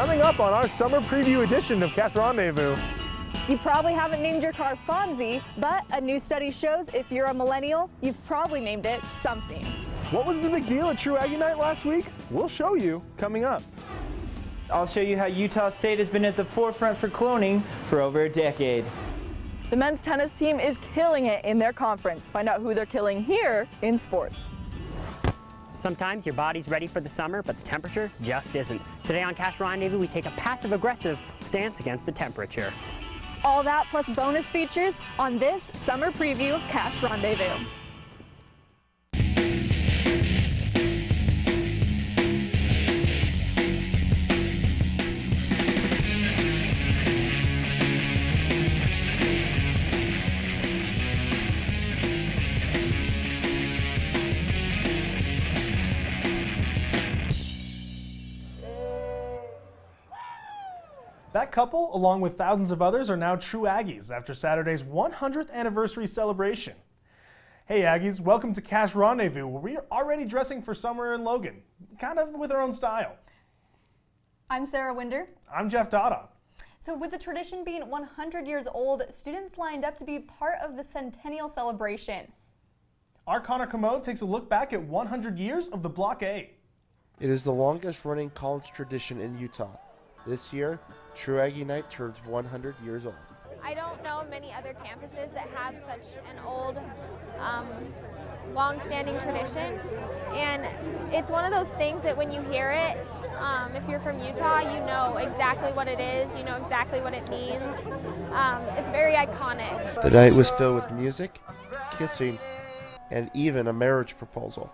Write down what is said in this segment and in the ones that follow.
Coming up on our summer preview edition of Cache Rendezvous. You probably haven't named your car Fonzie, but a new study shows if you're a millennial, you've probably named it something. What was the big deal at True Aggie Night last week? We'll show you coming up. I'll show you how Utah State has been at the forefront for cloning for over a decade. The men's tennis team is killing it in their conference. Find out who they're killing here in sports. Sometimes your body's ready for the summer, but the temperature just isn't. Today on Cache Rendezvous, we take a passive-aggressive stance against the temperature. All that plus bonus features on this summer preview Cache Rendezvous. That couple, along with thousands of others, are now true Aggies after Saturday's 100th anniversary celebration. Hey Aggies, welcome to Cache Rendezvous, where we are already dressing for summer in Logan, kind of with our own style. I'm Sarah Winder. I'm Jeff Dada. So with the tradition being 100 years old, students lined up to be part of the centennial celebration. Our Connor Comeau takes a look back at 100 years of the Block A. It is the longest running college tradition in Utah. This year, True Aggie Night turns 100 years old. I don't know many other campuses that have such an old, long-standing tradition, and it's one of those things that when you hear it, if you're from Utah, you know exactly what it is, you know exactly what it means. It's very iconic. The night was filled with music, kissing, and even a marriage proposal.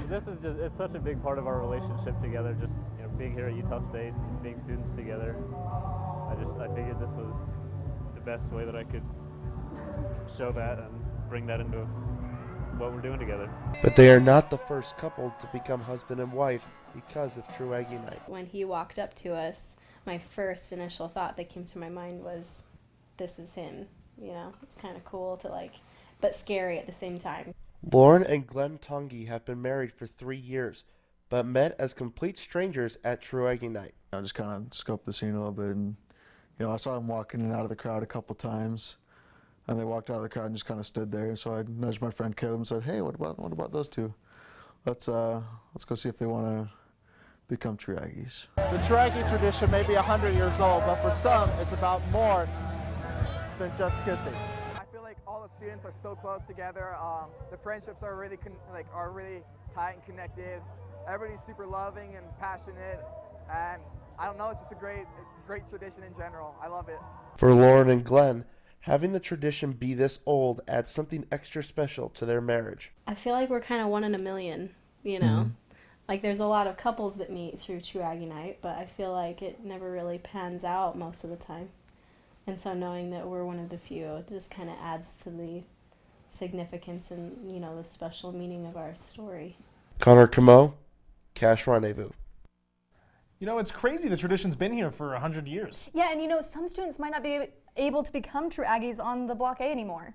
This is it's such a big part of our relationship together, just being here at Utah State and being students together. I figured this was the best way that I could show that and bring that into what we're doing together. But they are not the first couple to become husband and wife because of True Aggie Night. When he walked up to us, my first initial thought that came to my mind was, this is him. It's kind of cool to but scary at the same time. Lauren and Glenn Tongi have been married for 3 years, but met as complete strangers at True Aggie Night. I just kind of scoped the scene a little bit, and I saw them walking in and out of the crowd a couple times, and they walked out of the crowd and just kind of stood there. So I nudged my friend Caleb and said, "Hey, what about those two? Let's go see if they want to become True Aggies." The True Aggie tradition may be 100 years old, but for some, it's about more than just kissing. All the students are so close together. The friendships are really really tight and connected. Everybody's super loving and passionate, and I don't know, it's just a great tradition in general. I love it. For Lauren and Glenn, having the tradition be this old adds something extra special to their marriage. I feel like we're kind of one in a million, Mm-hmm. There's a lot of couples that meet through True Aggie Night, but I feel like it never really pans out most of the time. And so knowing that we're one of the few, it just kind of adds to the significance and, the special meaning of our story. Connor Comeau, Cache Rendezvous. It's crazy the tradition's been here for 100 years. Yeah, and some students might not be able to become True Aggies on the Block A anymore.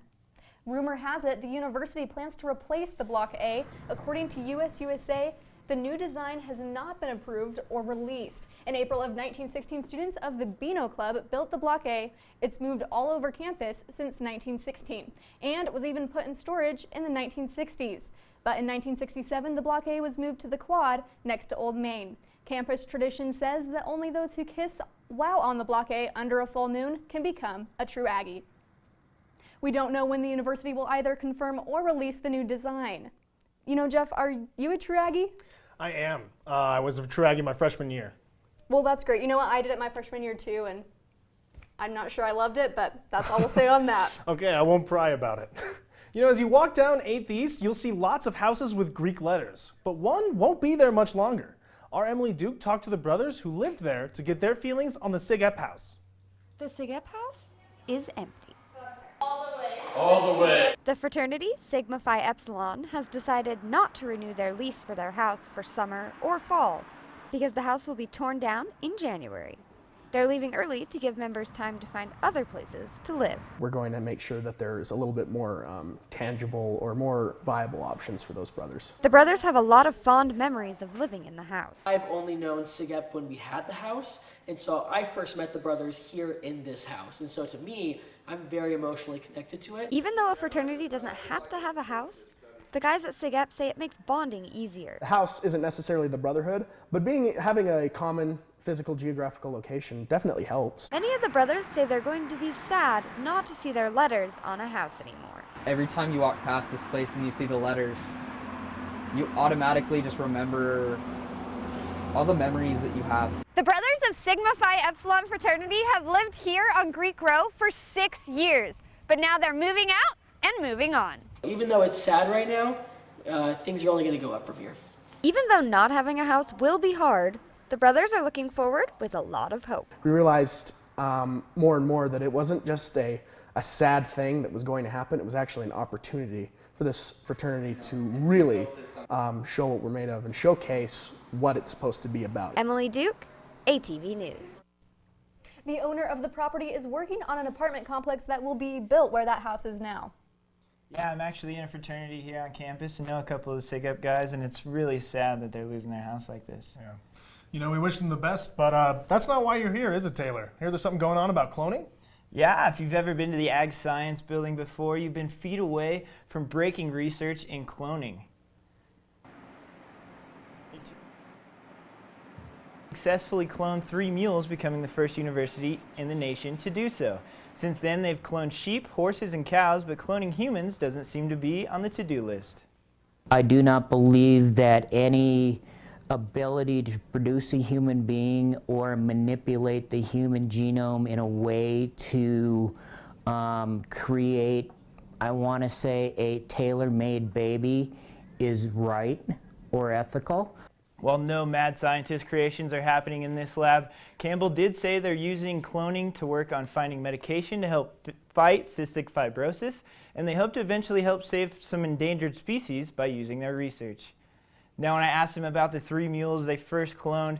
Rumor has it the university plans to replace the Block A. According to USA, the new design has not been approved or released. In April of 1916, students of the Beano Club built the Block A. It's moved all over campus since 1916 and was even put in storage in the 1960s. But in 1967, the Block A was moved to the Quad next to Old Main. Campus tradition says that only those who kiss while on the Block A under a full moon can become a True Aggie. We don't know when the university will either confirm or release the new design. Jeff, are you a True Aggie? I am. I was a True Aggie my freshman year. Well, that's great. You know what? I did it my freshman year too, and I'm not sure I loved it, but that's all we'll say on that. Okay, I won't pry about it. As you walk down 8th East, you'll see lots of houses with Greek letters, but one won't be there much longer. Our Emily Duke talked to the brothers who lived there to get their feelings on the Sig Ep house. The Sig Ep house is empty. All the way. The fraternity, Sigma Phi Epsilon, has decided not to renew their lease for their house for summer or fall because the house will be torn down in January. They're leaving early to give members time to find other places to live. We're going to make sure that there's a little bit more tangible or more viable options for those brothers. The brothers have a lot of fond memories of living in the house. I've only known SIGEP when we had the house, and so I first met the brothers here in this house. And so to me, I'm very emotionally connected to it. Even though a fraternity doesn't have to have a house, the guys at SIGEP say it makes bonding easier. The house isn't necessarily the brotherhood, but having a common physical geographical location definitely helps. Many of the brothers say they're going to be sad not to see their letters on a house anymore. Every time you walk past this place and you see the letters, you automatically just remember all the memories that you have. The brothers of Sigma Phi Epsilon fraternity have lived here on Greek Row for 6 years, but now they're moving out and moving on. Even though it's sad right now, things are only going to go up from here. Even though not having a house will be hard, the brothers are looking forward with a lot of hope. We realized more and more that it wasn't just a sad thing that was going to happen, it was actually an opportunity for this fraternity to really show what we're made of and showcase what it's supposed to be about. Emily Duke, ATV News. The owner of the property is working on an apartment complex that will be built where that house is now. Yeah, I'm actually in a fraternity here on campus and know a couple of the SIGEP guys, and it's really sad that they're losing their house like this. Yeah. You know, we wish them the best, but that's not why you're here, is it, Taylor? Hear there's something going on about cloning? Yeah, if you've ever been to the Ag Science building before, you've been feet away from breaking research in cloning. Successfully cloned 3 mules, becoming the first university in the nation to do so. Since then, they've cloned sheep, horses, and cows, but cloning humans doesn't seem to be on the to-do list. I do not believe that any ability to produce a human being or manipulate the human genome in a way to create, I want to say, a tailor-made baby is right or ethical. While no mad scientist creations are happening in this lab, Campbell did say they're using cloning to work on finding medication to help fight cystic fibrosis, and they hope to eventually help save some endangered species by using their research. Now, when I asked them about the 3 mules they first cloned,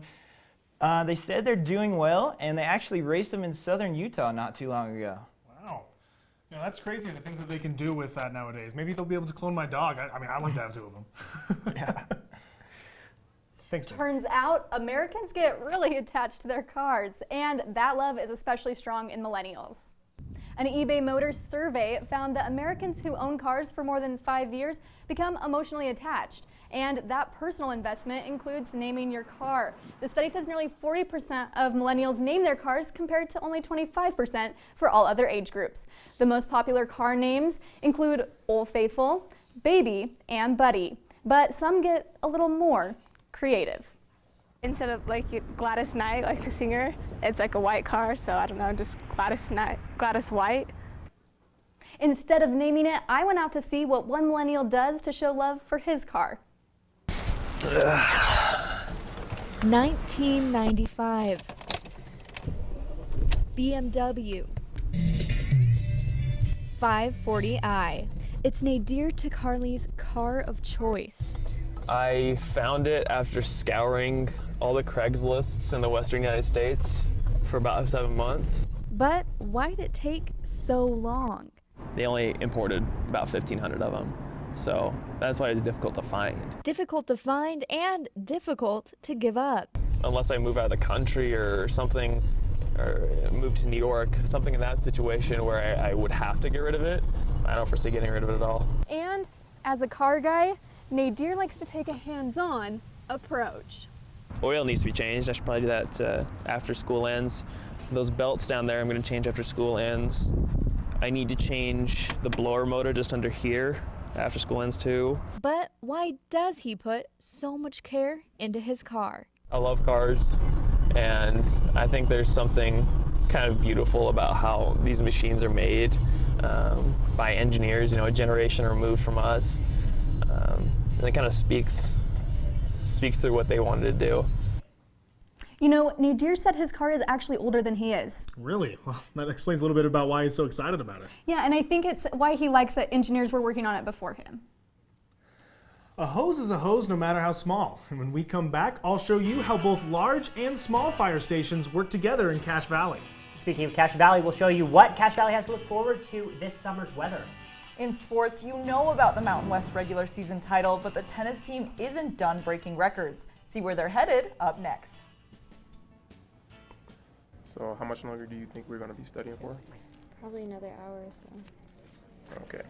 they said they're doing well, and they actually raised them in southern Utah not too long ago. Wow. You know, that's crazy, the things that they can do with that nowadays. Maybe they'll be able to clone my dog. I mean, I'd like to have 2 of them. Yeah. Thanks, Tim. Turns out Americans get really attached to their cars, and that love is especially strong in millennials. An eBay Motors survey found that Americans who own cars for more than 5 years become emotionally attached, and that personal investment includes naming your car. The study says nearly 40% of millennials name their cars compared to only 25% for all other age groups. The most popular car names include Old Faithful, Baby, and Buddy, but some get a little more creative. Instead of like Gladys Knight, like a singer, it's like a white car, so I don't know, just Gladys Knight, Gladys White. Instead of naming it, I went out to see what one millennial does to show love for his car. 1995. BMW 540i. It's Nadir Takarli's car of choice. I found it after scouring all the Craigslists in the western United States for about 7 months. But why did it take so long? They only imported about 1,500 of them, so that's why it's difficult to find. Difficult to find and difficult to give up. Unless I move out of the country or something, or move to New York, something in that situation where I would have to get rid of it, I don't foresee getting rid of it at all. And as a car guy, Nadir likes to take a hands-on approach. Oil needs to be changed. I should probably do that after school ends. Those belts down there I'm going to change after school ends. I need to change the blower motor just under here after school ends too. But why does he put so much care into his car? I love cars, and I think there's something kind of beautiful about how these machines are made by engineers, you know, a generation removed from us. And it kind of speaks through what they wanted to do. You know, Nadir said his car is actually older than he is. Really? Well, that explains a little bit about why he's so excited about it. Yeah, and I think it's why he likes that engineers were working on it before him. A hose is a hose no matter how small. And when we come back, I'll show you how both large and small fire stations work together in Cache Valley. Speaking of Cache Valley, we'll show you what Cache Valley has to look forward to this summer's weather. In sports, you know about the Mountain West regular season title, but the tennis team isn't done breaking records. See where they're headed up next. So how much longer do you think we're going to be studying for? Probably another hour or so. Okay.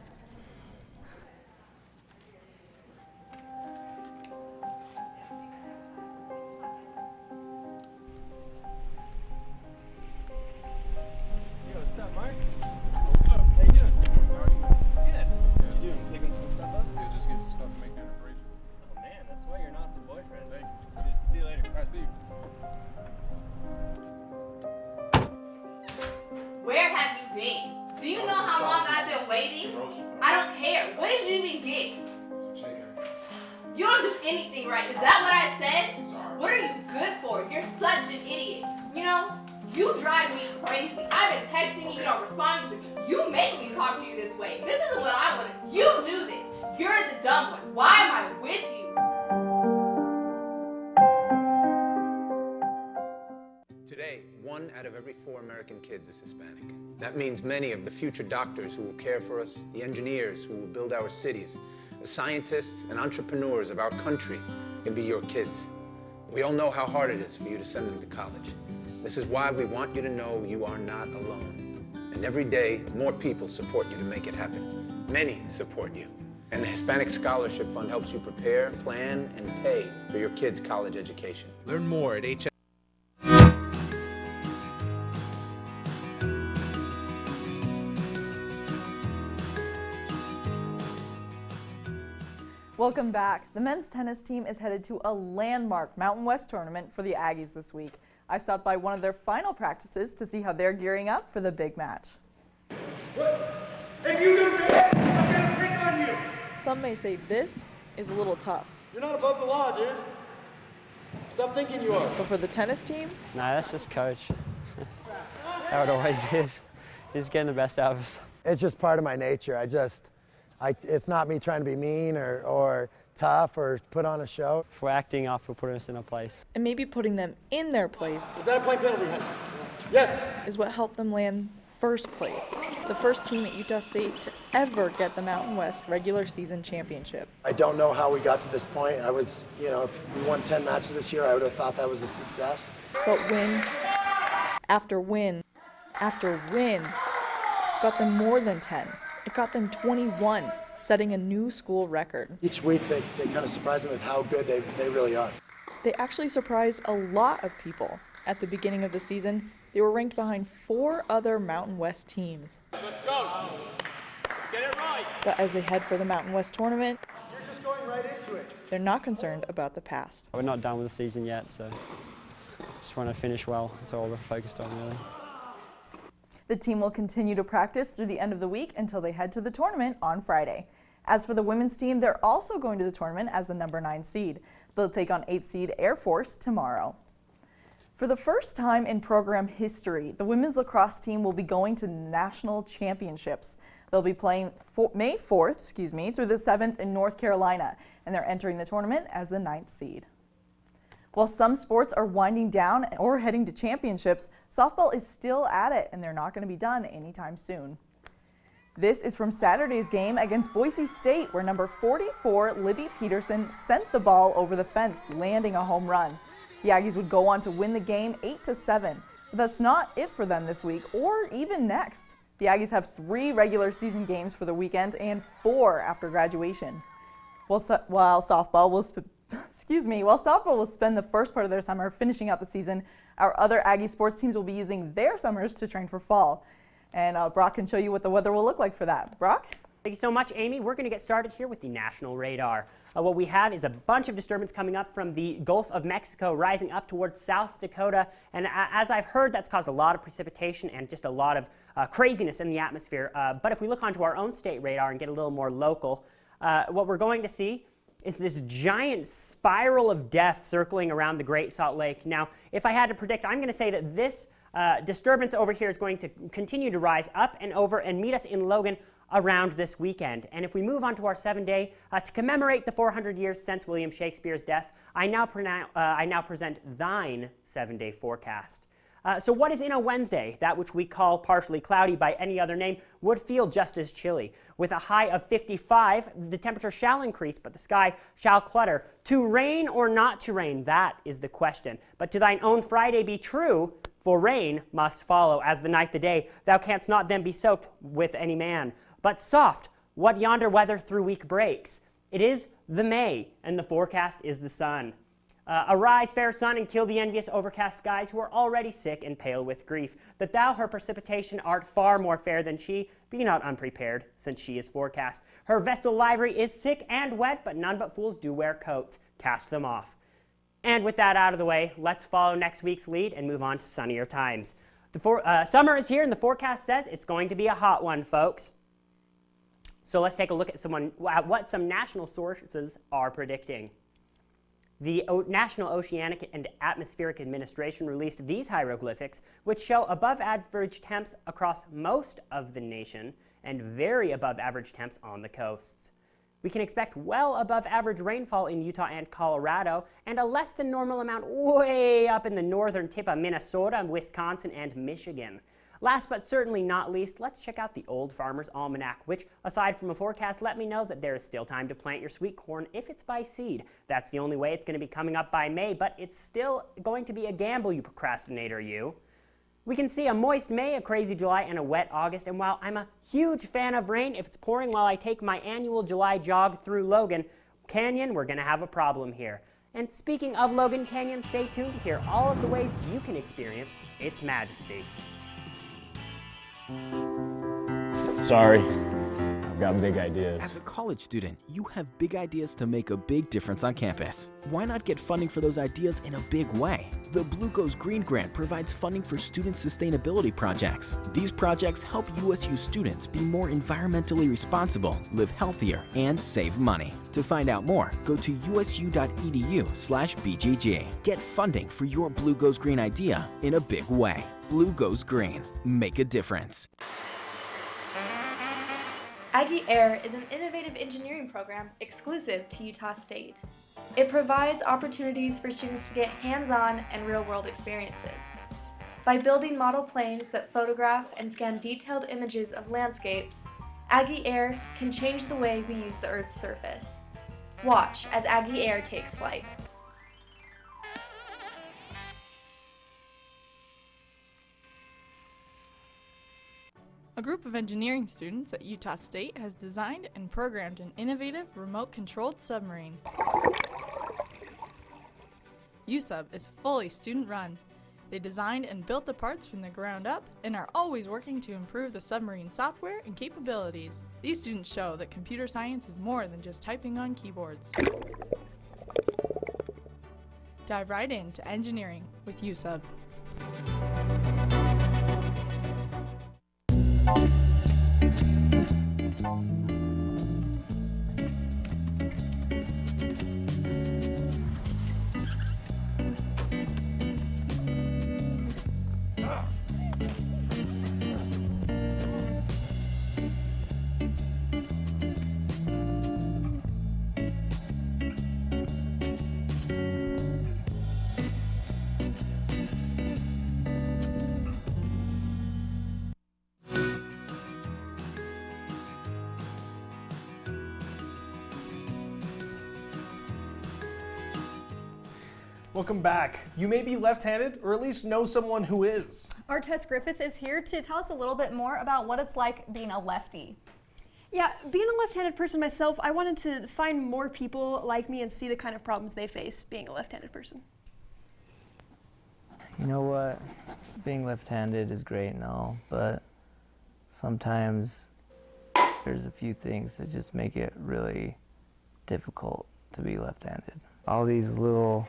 Yo, what's up, Mark? What's up? How you doing? Good. What you doing? Picking some stuff up? Yeah, just get some stuff to make dinner for Rachel. Oh man, that's why you're an awesome boyfriend. Right? See you later. All right, see you. Where have you been? Do you know how long I've been waiting? I don't care. What did you even get? You don't do anything right. Is that what I said? What are you good for? You're such an idiot. You know, you drive me crazy. I've been texting you, you don't respond to me. You make me talk to you this way. This isn't what I want. You do this. You're the dumb one. Why am I with you? Today, 1 out of every 4 American kids is Hispanic. That means many of the future doctors who will care for us, the engineers who will build our cities, the scientists and entrepreneurs of our country can be your kids. We all know how hard it is for you to send them to college. This is why we want you to know you are not alone. And every day, more people support you to make it happen. Many support you. And the Hispanic Scholarship Fund helps you prepare, plan, and pay for your kids' college education. Learn more at HM. Welcome back. The men's tennis team is headed to a landmark Mountain West tournament for the Aggies this week. I stopped by one of their final practices to see how they're gearing up for the big match. If you do that, I'm gonna pick on you. Some may say this is a little tough. You're not above the law, dude. Stop thinking you are. But for the tennis team, No, that's just coach. That's how it always is. He's getting the best out of us. It's just part of my nature. It's not me trying to be mean or tough or put on a show. If we're acting up, we're putting us in a place. and maybe putting them in their place Is that a point penalty, honey? Yes. is what helped them land first place. The first team at Utah State to ever get the Mountain West regular season championship. I don't know how we got to this point. If we won 10 matches this year, I would have thought that was a success. But win after win after win got them more than 10. It got them 21, setting a new school record. Each week they kind of surprise me with how good they really are. They actually surprised a lot of people. At the beginning of the season, they were ranked behind 4 other Mountain West teams. Let's go. Let's get it right. But as they head for the Mountain West tournament, You're just going right into it. they're not concerned about the past. We're not done with the season yet, so just want to finish well. That's all we're focused on, really. The team will continue to practice through the end of the week until they head to the tournament on Friday. As for the women's team, they're also going to the tournament as the number 9 seed. They'll take on 8 seed Air Force tomorrow. For the first time in program history, the women's lacrosse team will be going to national championships. They'll be playing May 4th, through the 7th in North Carolina, and they're entering the tournament as the 9th seed. While some sports are winding down or heading to championships, softball is still at it, and they're not going to be done anytime soon. This is from Saturday's game against Boise State, where number 44, Libby Peterson, sent the ball over the fence, landing a home run. The Aggies would go on to win the game 8-7. But that's not it for them this week or even next. The Aggies have 3 regular season games for the weekend and 4 after graduation. While softball will spend the first part of their summer finishing out the season, our other Aggie sports teams will be using their summers to train for fall. And Brock can show you what the weather will look like for that. Brock? Thank you so much, Amy. We're going to get started here with the national radar. What we have is a bunch of disturbance coming up from the Gulf of Mexico, rising up towards South Dakota. And as I've heard, that's caused a lot of precipitation and just a lot of craziness in the atmosphere. But if we look onto our own state radar and get a little more local, what we're going to see is this giant spiral of death circling around the Great Salt Lake. Now, if I had to predict, I'm going to say that this Disturbance over here is going to continue to rise up and over and meet us in Logan around this weekend. And if we move on to our 7-day, to commemorate the 400 years since William Shakespeare's death, I now present thine 7-day forecast. So what is in a Wednesday? That which we call partially cloudy by any other name would feel just as chilly. With a high of 55, the temperature shall increase, but the sky shall clutter. To rain or not to rain, that is the question. But to thine own Friday be true, for rain must follow, as the night the day. Thou canst not then be soaked with any man. But soft, what yonder weather through week breaks? It is the May, and the forecast is the sun. Arise, fair sun, and kill the envious overcast skies, who are already sick and pale with grief. That thou, her precipitation, art far more fair than she, be not unprepared, since she is forecast. Her vestal livery is sick and wet, but none but fools do wear coats. Cast them off. And with that out of the way, let's follow next week's lead and move on to sunnier times. Summer is here, and the forecast says it's going to be a hot one, folks. So let's take a look at what some national sources are predicting. The National Oceanic and Atmospheric Administration released these hieroglyphics, which show above average temps across most of the nation and very above average temps on the coasts. We can expect well above average rainfall in Utah and Colorado, and a less than normal amount way up in the northern tip of Minnesota, Wisconsin, and Michigan. Last but certainly not least, let's check out the Old Farmer's Almanac, which, aside from a forecast, let me know that there is still time to plant your sweet corn if it's by seed. That's the only way it's going to be coming up by May, but it's still going to be a gamble, you procrastinator, you. We can see a moist May, a crazy July, and a wet August, and while I'm a huge fan of rain, if it's pouring while I take my annual July jog through Logan Canyon, we're going to have a problem here. And speaking of Logan Canyon, stay tuned to hear all of the ways you can experience its majesty. Sorry, I've got big ideas. As a college student, you have big ideas to make a big difference on campus. Why not get funding for those ideas in a big way? The Blue Goes Green Grant provides funding for student sustainability projects. These projects help USU students be more environmentally responsible, live healthier, and save money. To find out more, go to usu.edu/BGG. Get funding for your Blue Goes Green idea in a big way. Blue Goes Green. Make a difference. Aggie Air is an innovative engineering program exclusive to Utah State. It provides opportunities for students to get hands-on and real-world experiences. By building model planes that photograph and scan detailed images of landscapes, Aggie Air can change the way we use the Earth's surface. Watch as Aggie Air takes flight. A group of engineering students at Utah State has designed and programmed an innovative remote-controlled submarine. USUB is fully student-run. They designed and built the parts from the ground up and are always working to improve the submarine software and capabilities. These students show that computer science is more than just typing on keyboards. Dive right into engineering with USUB. Welcome back. You may be left-handed, or at least know someone who is. Our Tess Griffith is here to tell us a little bit more about what it's like being a lefty. Yeah, being a left-handed person myself, I wanted to find more people like me and see the kind of problems they face being a left-handed person. You know what? Being left-handed is great and all, but sometimes there's a few things that just make it really difficult to be left-handed. All these little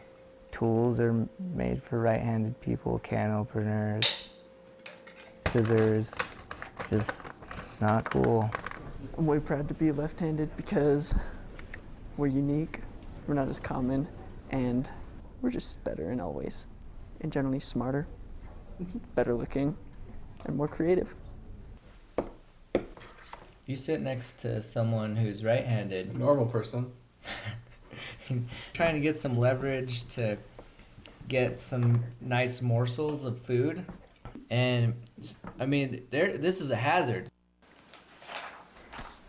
tools are made for right-handed people, can openers, scissors, just not cool. I'm way proud to be left-handed because we're unique, we're not as common, and we're just better in all ways, and generally smarter. better looking and more creative. You sit next to someone who's right-handed. Normal person. Trying to get some leverage to get some nice morsels of food. And, I mean, this is a hazard.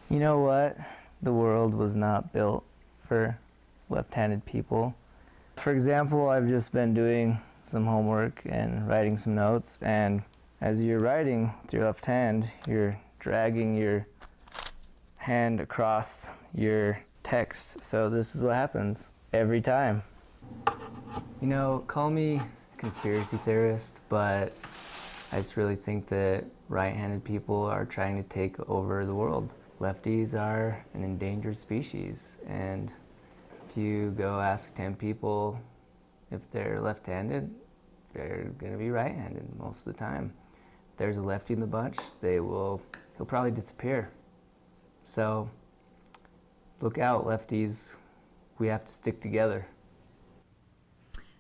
You know what? The world was not built for left-handed people. For example, I've just been doing some homework and writing some notes, and as you're writing with your left hand, you're dragging your hand across your text. So this is what happens every time. You know, call me conspiracy theorist, but I just really think that right-handed people are trying to take over the world. Lefties are an endangered species, and if you go ask 10 people if they're left-handed, they're gonna be right-handed most of the time. If there's a lefty in the bunch, he'll probably disappear. So look out, lefties. We have to stick together.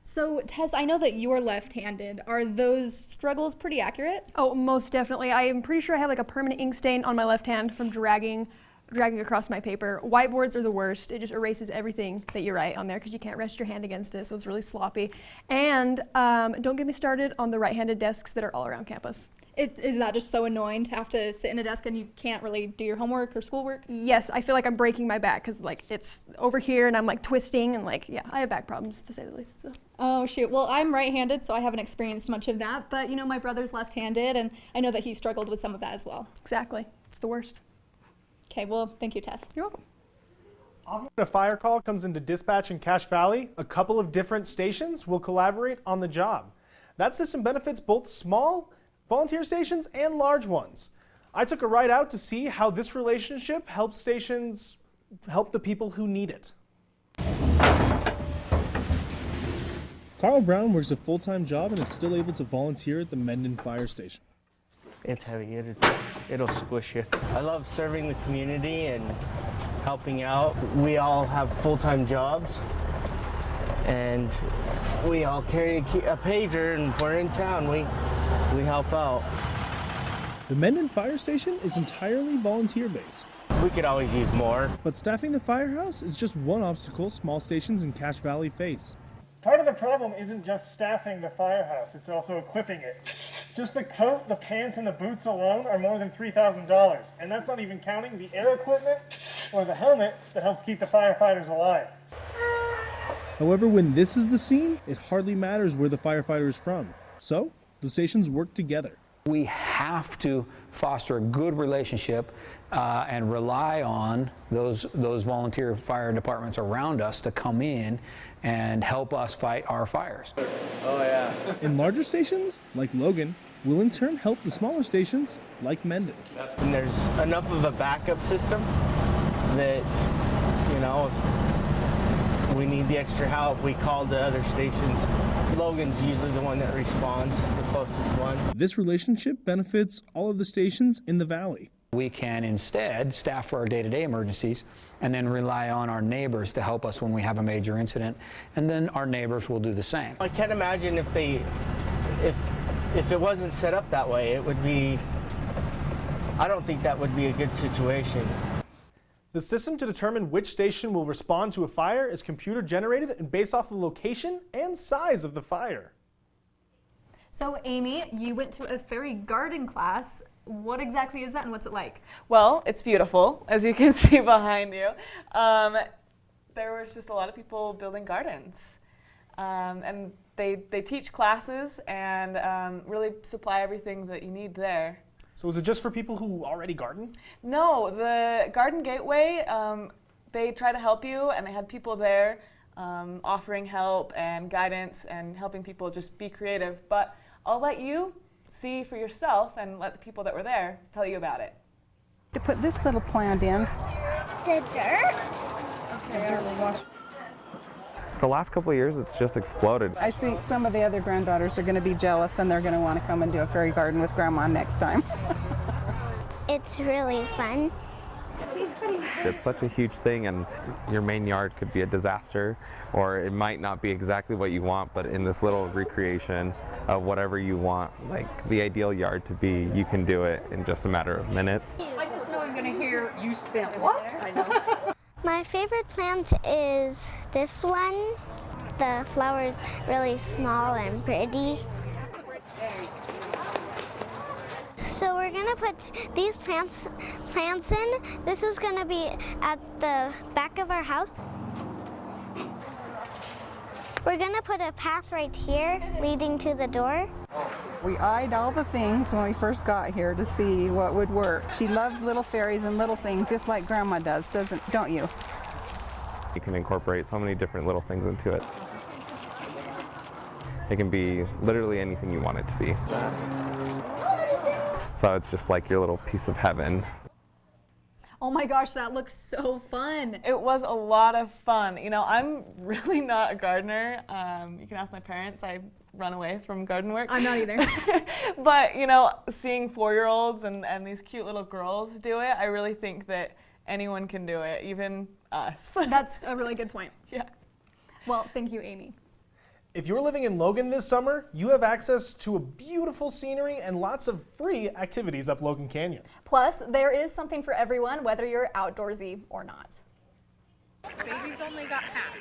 So, Tess, I know that you're left-handed. Are those struggles pretty accurate? Oh, most definitely. I am pretty sure I have like a permanent ink stain on my left hand from dragging across my paper. Whiteboards are the worst. It just erases everything that you write on there because you can't rest your hand against it, so it's really sloppy. And don't get me started on the right-handed desks that are all around campus. Is that just so annoying to have to sit in a desk and you can't really do your homework or schoolwork? Yes, I feel like I'm breaking my back because like it's over here and I'm like twisting and like, yeah, I have back problems to say the least. So. Oh shoot, well I'm right-handed so I haven't experienced much of that, but you know my brother's left-handed and I know that he struggled with some of that as well. Exactly, it's the worst. Okay, well thank you Tess. You're welcome. Often when a fire call comes into dispatch in Cache Valley, a couple of different stations will collaborate on the job. That system benefits both small volunteer stations and large ones. I took a ride out to see how this relationship helps stations help the people who need it. Carl Brown works a full-time job and is still able to volunteer at the Mendon Fire Station. It's heavy, it'll squish you. I love serving the community and helping out. We all have full-time jobs and we all carry a pager, and if we're in town, we help out. The Mendon Fire Station is entirely volunteer-based. We could always use more. But staffing the firehouse is just one obstacle small stations in Cache Valley face. Part of the problem isn't just staffing the firehouse, it's also equipping it. Just the coat, the pants, and the boots alone are more than $3,000, and that's not even counting the air equipment or the helmet that helps keep the firefighters alive. However, when this is the scene, it hardly matters where the firefighter is from. So, the stations work together. We have to foster a good relationship and rely on those volunteer fire departments around us to come in and help us fight our fires. Oh yeah. And larger stations, like Logan, will in turn help the smaller stations, like Mendon. And there's enough of a backup system that, you know, if we need the extra help, we call the other stations. Logan's usually the one that responds, the closest one. This relationship benefits all of the stations in the valley. We can instead staff for our day-to-day emergencies and then rely on our neighbors to help us when we have a major incident, and then our neighbors will do the same. I can't imagine if it wasn't set up that way, it would be, I don't think that would be a good situation. The system to determine which station will respond to a fire is computer generated and based off the location and size of the fire. So Amy, you went to a fairy garden class. What exactly is that and what's it like? Well, it's beautiful, as you can see behind you. There was just a lot of people building gardens. And they teach classes and really supply everything that you need there. So is it just for people who already garden? No, the Garden Gateway, they try to help you, and they had people there offering help and guidance and helping people just be creative. But I'll let you see for yourself and let the people that were there tell you about it. To put this little plant in. The dirt? Okay, The last couple of years, it's just exploded. I think some of the other granddaughters are going to be jealous and they're going to want to come and do a fairy garden with Grandma next time. It's really fun. It's such a huge thing, and your main yard could be a disaster, or it might not be exactly what you want, but in this little recreation of whatever you want, like the ideal yard to be, you can do it in just a matter of minutes. I just know I'm going to hear you spent what? I know. My favorite plant is this one. The flower is really small and pretty. So we're gonna put these plants in. This is gonna be at the back of our house. We're gonna put a path right here leading to the door. We eyed all the things when we first got here to see what would work. She loves little fairies and little things just like Grandma does, don't you? You can incorporate so many different little things into it. It can be literally anything you want it to be. So it's just like your little piece of heaven. Oh my gosh, that looks so fun. It was a lot of fun. You know, I'm really not a gardener. You can ask my parents. I run away from garden work. I'm not either. But, you know, seeing 4-year-olds and these cute little girls do it, I really think that anyone can do it, even us. That's a really good point. Yeah. Well, thank you, Amy. If you're living in Logan this summer, you have access to a beautiful scenery and lots of free activities up Logan Canyon. Plus, there is something for everyone, whether you're outdoorsy or not. Baby's only got half.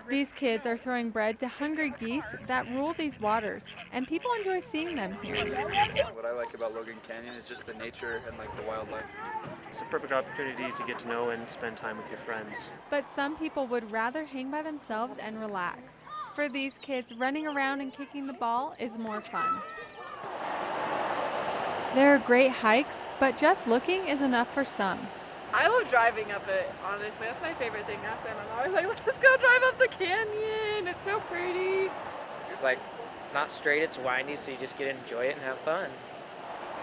These kids are throwing bread to hungry geese that rule these waters, and people enjoy seeing them here. What I like about Logan Canyon is just the nature and like the wildlife. It's a perfect opportunity to get to know and spend time with your friends. But some people would rather hang by themselves and relax. For these kids, running around and kicking the ball is more fun. There are great hikes, but just looking is enough for some. I love driving up it, honestly. That's my favorite thing. I'm always like, let's go drive up the canyon. It's so pretty. It's like not straight, it's windy, so you just get to enjoy it and have fun.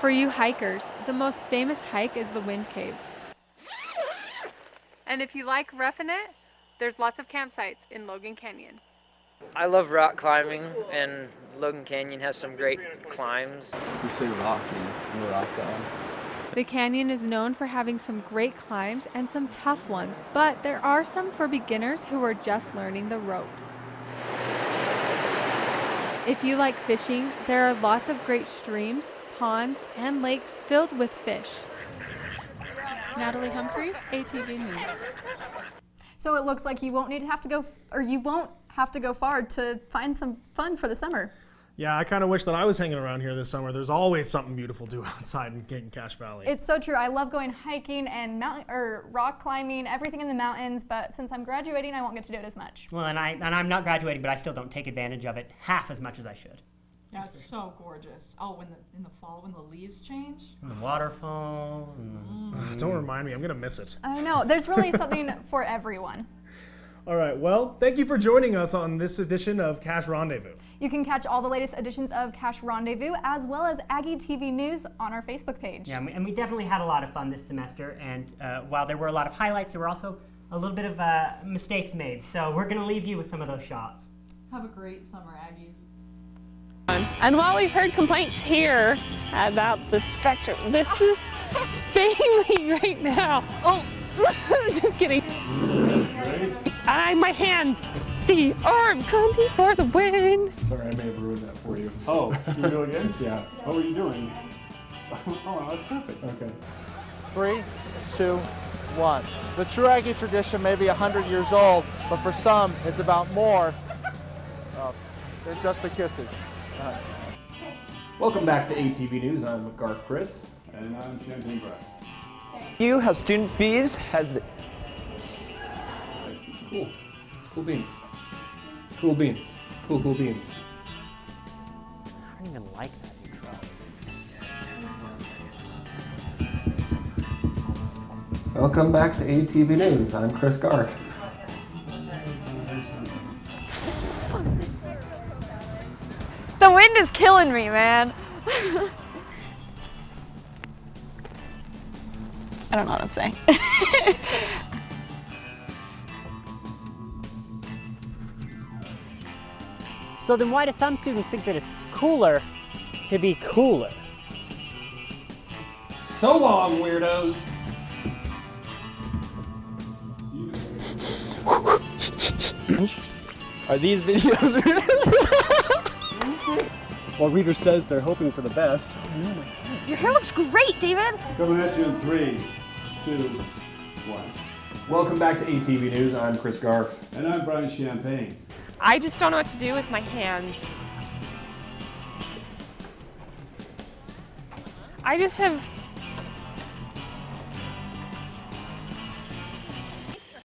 For you hikers, the most famous hike is the Wind Caves. And if you like roughing it, there's lots of campsites in Logan Canyon. I love rock climbing, and Logan Canyon has some great climbs. We say rocky, we're rock guy. The canyon is known for having some great climbs and some tough ones, but there are some for beginners who are just learning the ropes. If you like fishing, there are lots of great streams, ponds, and lakes filled with fish. Natalie Humphreys, ATV News. So it looks like you won't have to go far to find some fun for the summer. Yeah, I kind of wish that I was hanging around here this summer. There's always something beautiful to do outside in Cache Valley. It's so true. I love going hiking and rock climbing, everything in the mountains, but since I'm graduating, I won't get to do it as much. Well, and I'm not graduating, but I still don't take advantage of it half as much as I should. Yeah, it's so gorgeous. Oh, in the fall when the leaves change. And the waterfalls. And Don't remind me, I'm going to miss it. I know. There's really something for everyone. All right, well, thank you for joining us on this edition of Cache Rendezvous. You can catch all the latest editions of Cache Rendezvous as well as Aggie TV News on our Facebook page. Yeah, and we definitely had a lot of fun this semester, and while there were a lot of highlights, there were also a little bit of mistakes made, so we're going to leave you with some of those shots. Have a great summer, Aggies. And while we've heard complaints here about the spectrum, this is failing right now. Oh, just kidding. My hands, the arms, hunting for the win. Sorry, I may have ruined that for you. Oh, you do again? Yeah. What were you doing? Oh, that's perfect. Okay. 3, 2, 1. The True Aggie tradition may be 100 years old, but for some, it's about more than just the kissing. Welcome back to ATV News. I'm Garth Chris. And I'm Champagne Brett. You have student fees has... Cool. Cool beans. Cool beans. Cool beans. I don't even like that intro. Welcome back to ATV News. I'm Chris Garth. The wind is killing me, man. I don't know what I'm saying. So then why do some students think that it's cooler to be cooler? So long, weirdos. Are these videos? Well, Reader says they're hoping for the best. Your hair looks great, David. Coming at you in 3, 2, 1. Welcome back to ATV News. I'm Chris Garf. And I'm Brian Champagne. I just don't know what to do with my hands. I just have